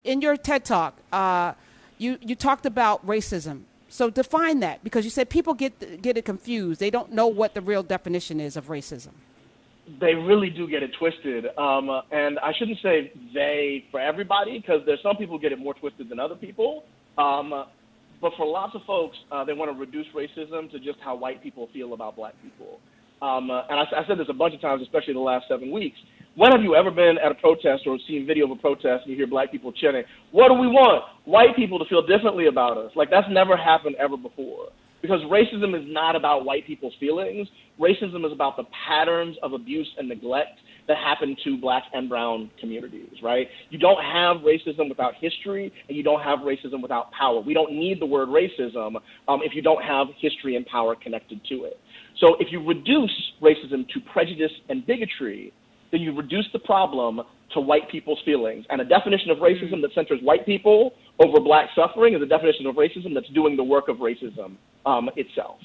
In your TED Talk, you talked about racism. So define that, because you said people get it confused. They don't know what the real definition is of racism. They really do get it twisted. And I shouldn't say they for everybody, because there's some people who get it more twisted than other people. But for lots of folks, they want to reduce racism to just how white people feel about black people. And I said this a bunch of times, especially the last 7 weeks. When have you ever been at a protest or seen video of a protest and you hear black people chanting, "What do we want? White people to feel differently about us"? Like, that's never happened ever before. Because racism is not about white people's feelings. Racism is about the patterns of abuse and neglect that happen to black and brown communities, right? You don't have racism without history, and you don't have racism without power. We don't need the word racism if you don't have history and power connected to it. So if you reduce racism to prejudice and bigotry, then you reduce the problem to white people's feelings. And a definition of racism that centers white people over black suffering is a definition of racism that's doing the work of racism itself.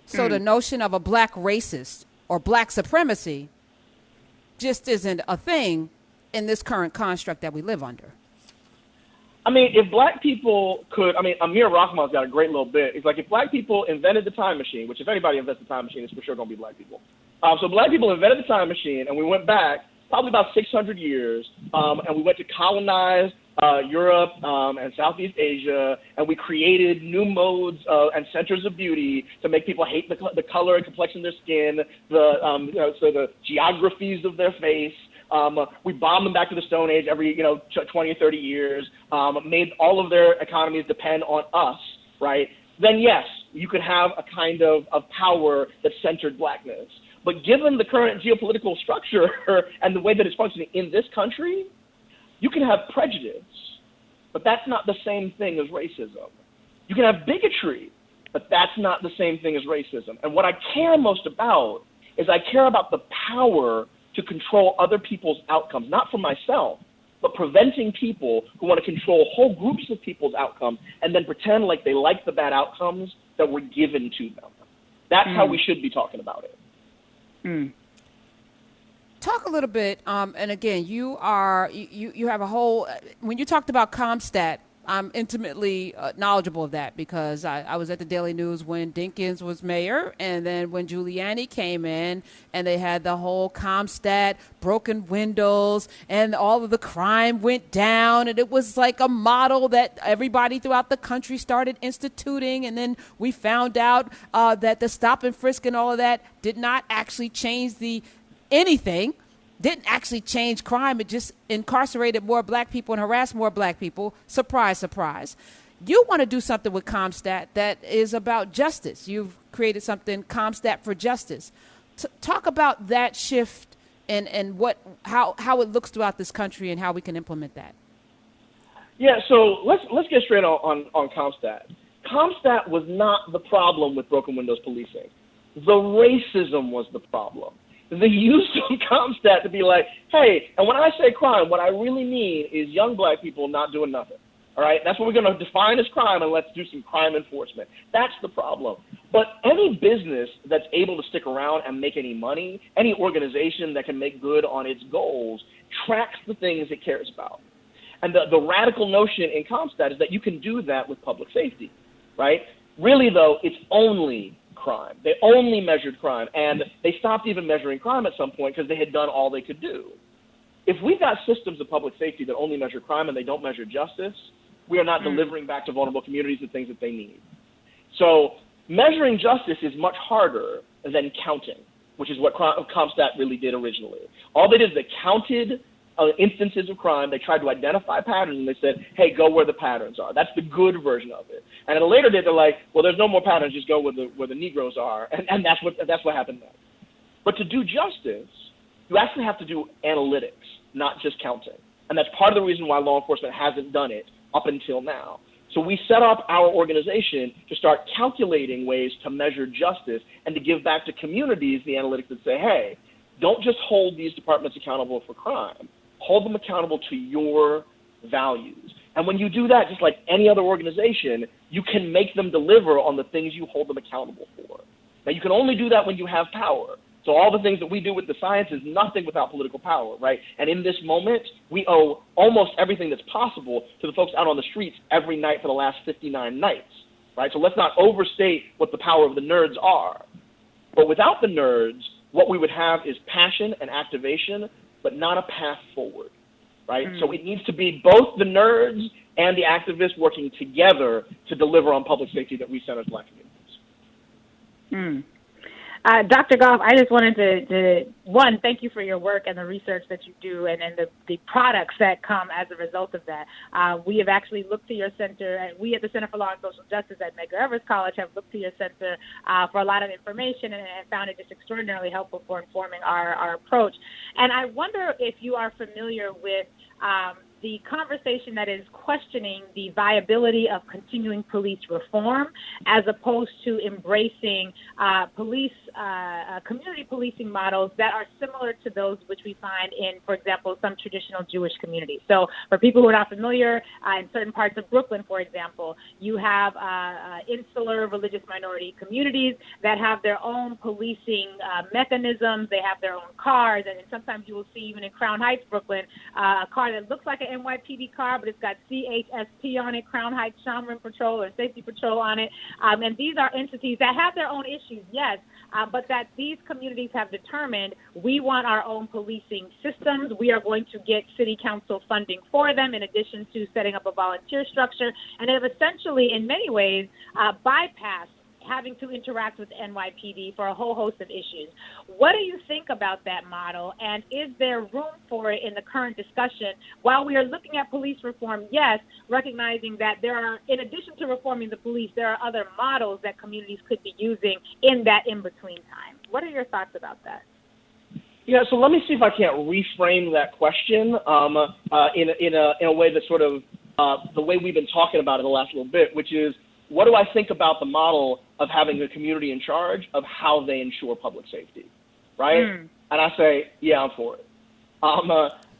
So the notion of a black racist or black supremacy just isn't a thing in this current construct that we live under. I mean, if black people could, Amir Rahman's got a great little bit. It's like, if black people invented the time machine, which if anybody invents the time machine, it's for sure going to be black people. So black people invented the time machine, and we went back probably about 600 years, and we went to colonize Europe and Southeast Asia, and we created new modes and centers of beauty to make people hate the color and complexion of their skin, so the geographies of their face. We bombed them back to the Stone Age every 20 or 30 years, made all of their economies depend on us, right? Then yes, you could have a kind of power that centered blackness. But given the current geopolitical structure and the way that it's functioning in this country, you can have prejudice, but that's not the same thing as racism. You can have bigotry, but that's not the same thing as racism. And what I care most about is I care about the power to control other people's outcomes, not for myself, but preventing people who want to control whole groups of people's outcomes and then pretend like they like the bad outcomes that were given to them. That's how we should be talking about it. Talk a little bit, and again, you have a whole. When you talked about Comstat, I'm intimately knowledgeable of that because I was at the Daily News when Dinkins was mayor, and then when Giuliani came in, and they had the whole Comstat, broken windows, and all of the crime went down, and it was like a model that everybody throughout the country started instituting, and then we found out that the stop and frisk and all of that did not actually change anything. Didn't actually change crime. It just incarcerated more black people and harassed more black people. Surprise, surprise. You want to do something with Comstat that is about justice. You've created something, Comstat for Justice. Talk about that shift and how it looks throughout this country and how we can implement that. Yeah, so let's get straight on Comstat. Comstat was not the problem with broken windows policing. The racism was the problem. The use of Comstat to be like, hey, and when I say crime, what I really mean is young black people not doing nothing. All right? That's what we're going to define as crime, and let's do some crime enforcement. That's the problem. But any business that's able to stick around and make any money, any organization that can make good on its goals, tracks the things it cares about. And the radical notion in Comstat is that you can do that with public safety, right? Really, though, it's only crime. They only measured crime, and they stopped even measuring crime at some point because they had done all they could do. If we've got systems of public safety that only measure crime and they don't measure justice, we are not delivering back to vulnerable communities the things that they need. So measuring justice is much harder than counting, which is what Comstat really did originally. All they did is they counted instances of crime. They tried to identify patterns, and they said, hey, go where the patterns are. That's the good version of it. And at a later date, they're like, well, there's no more patterns. Just go where the Negroes are. And that's what happened next. But to do justice, you actually have to do analytics, not just counting. And that's part of the reason why law enforcement hasn't done it up until now. So we set up our organization to start calculating ways to measure justice and to give back to communities the analytics that say, hey, don't just hold these departments accountable for crime. Hold them accountable to your values. And when you do that, just like any other organization, you can make them deliver on the things you hold them accountable for. Now, you can only do that when you have power. So all the things that we do with the science is nothing without political power, right? And in this moment, we owe almost everything that's possible to the folks out on the streets every night for the last 59 nights, right? So let's not overstate what the power of the nerds are. But without the nerds, what we would have is passion and activation, but not a path forward, right? So it needs to be both the nerds and the activists working together to deliver on public safety that we send as Black communities. Dr. Goff, I just wanted to thank you for your work and the research that you do and the products that come as a result of that. We have actually looked to your center, and we at the Center for Law and Social Justice at Medgar Evers College have looked to your center for a lot of information and found it just extraordinarily helpful for informing our approach. And I wonder if you are familiar with the conversation that is questioning the viability of continuing police reform as opposed to embracing community policing models that are similar to those which we find in, for example, some traditional Jewish communities. So for people who are not familiar, in certain parts of Brooklyn, for example, you have insular religious minority communities that have their own policing mechanisms. They have their own cars, and sometimes you will see even in Crown Heights, Brooklyn, a car that looks like an NYPD car, but it's got CHSP on it, Crown Heights Shomron Patrol or Safety Patrol on it. And these are entities that have their own issues, yes, but that these communities have determined we want our own policing systems. We are going to get city council funding for them in addition to setting up a volunteer structure. And they have essentially, in many ways, bypassed having to interact with NYPD for a whole host of issues. What do you think about that model, and is there room for it in the current discussion? While we are looking at police reform, yes, recognizing that there are, in addition to reforming the police, there are other models that communities could be using in that in-between time. What are your thoughts about that? Yeah, so let me see if I can't reframe that question in a way that's sort of the way we've been talking about it the last little bit, which is, what do I think about the model of having a community in charge of how they ensure public safety, right? And I say, yeah, I'm for it.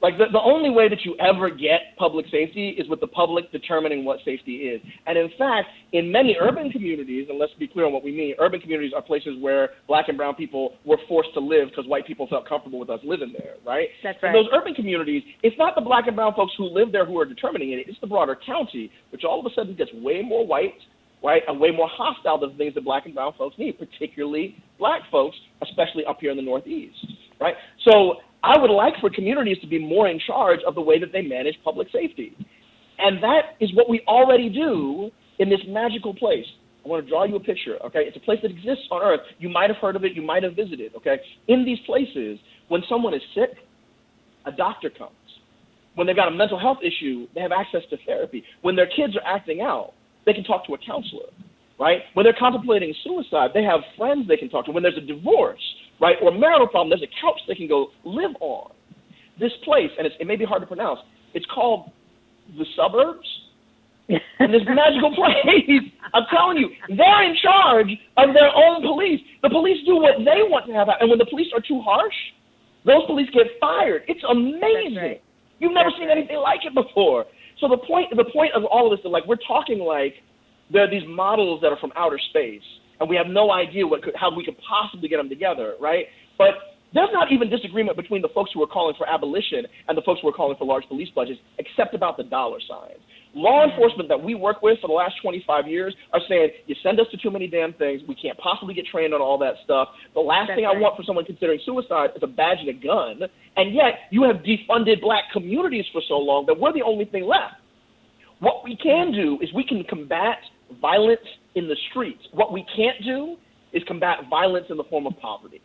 Like the only way that you ever get public safety is with the public determining what safety is. And in fact, in many urban communities, and let's be clear on what we mean, urban communities are places where Black and brown people were forced to live because white people felt comfortable with us living there, right? That's right. In those urban communities, it's not the Black and brown folks who live there who are determining it, it's the broader county, which all of a sudden gets way more white, right, and way more hostile to the things that Black and brown folks need, particularly Black folks, especially up here in the Northeast, right? So I would like for communities to be more in charge of the way that they manage public safety. And that is what we already do in this magical place. I want to draw you a picture, okay? It's a place that exists on Earth. You might have heard of it. You might have visited, okay? In these places, when someone is sick, a doctor comes. When they've got a mental health issue, they have access to therapy. When their kids are acting out, they can talk to a counselor, right? When they're contemplating suicide, they have friends they can talk to. When there's a divorce, right, or marital problem, there's a couch they can go live on. This place, and it may be hard to pronounce, it's called the suburbs. And this magical place, I'm telling you, they're in charge of their own police. The police do what they want to have happen. And when the police are too harsh, those police get fired. It's amazing. Right. You've never seen anything like it before. So the point of all of this is, like, we're talking like there are these models that are from outer space, and we have no idea how we could possibly get them together, right? But there's not even disagreement between the folks who are calling for abolition and the folks who are calling for large police budgets, except about the dollar signs. Law enforcement that we work with for the last 25 years are saying, you send us to too many damn things, we can't possibly get trained on all that stuff. The last thing I want for someone considering suicide is a badge and a gun, and yet you have defunded Black communities for so long that we're the only thing left. What we can do is we can combat violence in the streets. What we can't do is combat violence in the form of poverty.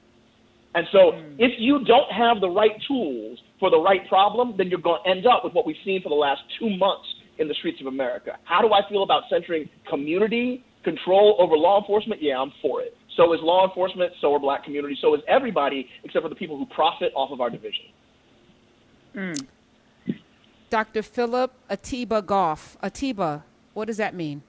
And so if you don't have the right tools for the right problem, then you're going to end up with what we've seen for the last 2 months in the streets of America. How do I feel about centering community control over law enforcement? Yeah, I'm for it. So is law enforcement, so are Black communities, so is everybody except for the people who profit off of our division. Dr. Philip Atiba Goff. Atiba, what does that mean?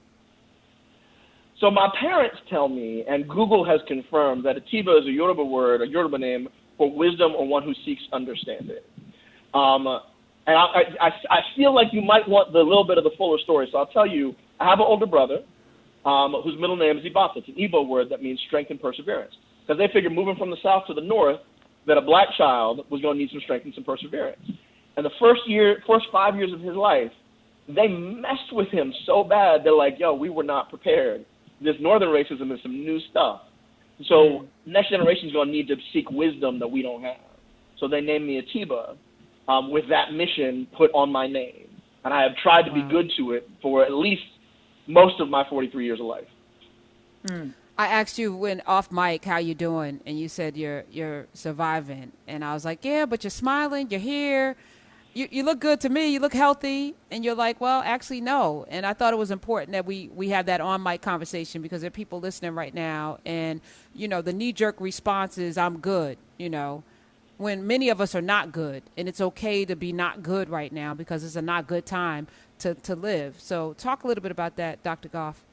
So my parents tell me, and Google has confirmed, that Atiba is a Yoruba word, a Yoruba name for wisdom or one who seeks understanding. And I feel like you might want the little bit of the fuller story. So I'll tell you, I have an older brother whose middle name is Ibata. It's an Igbo word that means strength and perseverance. because they figured moving from the South to the North that a black child was going to need some strength and some perseverance. And the first 5 years of his life, they messed with him so bad, they're like, yo, we were not prepared. This Northern racism is some new stuff. So next generation is going to need to seek wisdom that we don't have. So they named me Atiba with that mission put on my name. And I have tried to be good to it for at least most of my 43 years of life. I asked you when off mic how you doing, and you said you're surviving. And I was like, yeah, but you're smiling, you're here. You look good to me. You look healthy. And you're like, well, actually, no. And I thought it was important that we have that on-mic conversation because there are people listening right now. And, you know, the knee-jerk response is, I'm good, you know, when many of us are not good. And it's okay to be not good right now because it's a not good time to live. So talk a little bit about that, Dr. Goff.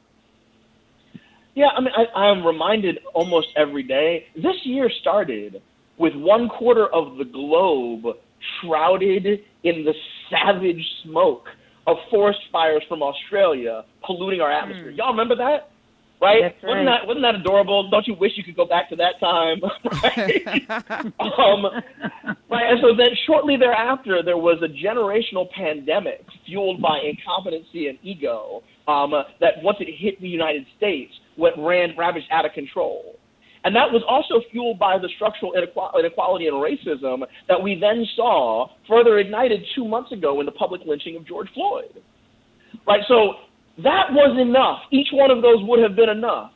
Yeah, I mean, I am reminded almost every day. This year started with 1/4 of the globe shrouded in the savage smoke of forest fires from Australia polluting our atmosphere. Y'all remember that? Right? That's right. Wasn't that adorable? Don't you wish you could go back to that time? Right? Right. And so then shortly thereafter, there was a generational pandemic fueled by incompetency and ego that once it hit the United States, ravaged out of control. And that was also fueled by the structural inequality and racism that we then saw further ignited 2 months ago in the public lynching of George Floyd. Right? So that was enough. Each one of those would have been enough.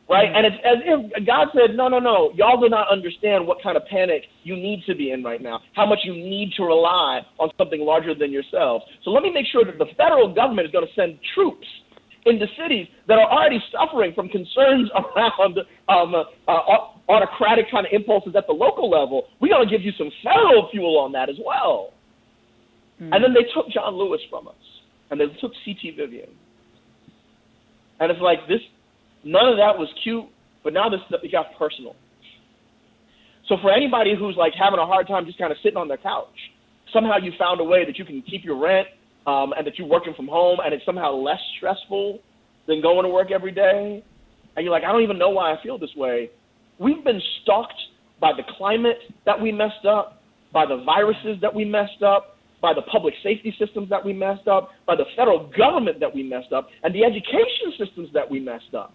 Right? And it's as if God said, no, y'all do not understand what kind of panic you need to be in right now, how much you need to rely on something larger than yourselves. So let me make sure that the federal government is going to send troops into cities that are already suffering from concerns around autocratic kind of impulses at the local level. We got to give you some federal fuel on that as well. And then they took John Lewis from us, and they took C.T. Vivian. And it's like this, none of that was cute, but now this stuff got personal. So for anybody who's like having a hard time just kind of sitting on their couch, somehow you found a way that you can keep your rent, and that you're working from home, and it's somehow less stressful than going to work every day, and you're like, I don't even know why I feel this way. We've been stalked by the climate that we messed up, by the viruses that we messed up, by the public safety systems that we messed up, by the federal government that we messed up, and the education systems that we messed up,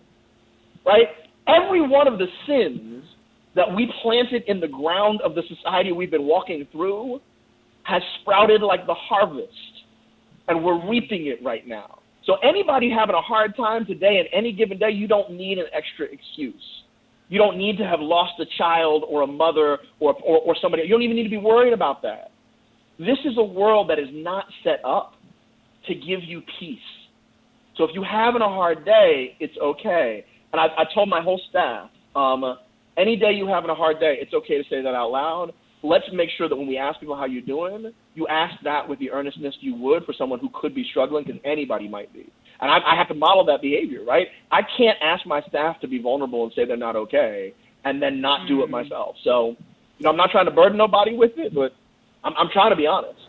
right? Every one of the sins that we planted in the ground of the society we've been walking through has sprouted like the harvest. And we're reaping it right now. So anybody having a hard time today and any given day, you don't need an extra excuse. You don't need to have lost a child or a mother or somebody. You don't even need to be worried about that. This is a world that is not set up to give you peace. So if you're having a hard day, it's okay. And I told my whole staff, any day you're having a hard day, it's okay to say that out loud. Let's make sure that when we ask people how you're doing, you ask that with the earnestness you would for someone who could be struggling, because anybody might be. And I have to model that behavior, right? I can't ask my staff to be vulnerable and say they're not okay and then not do it myself. So, you know, I'm not trying to burden nobody with it, but I'm trying to be honest.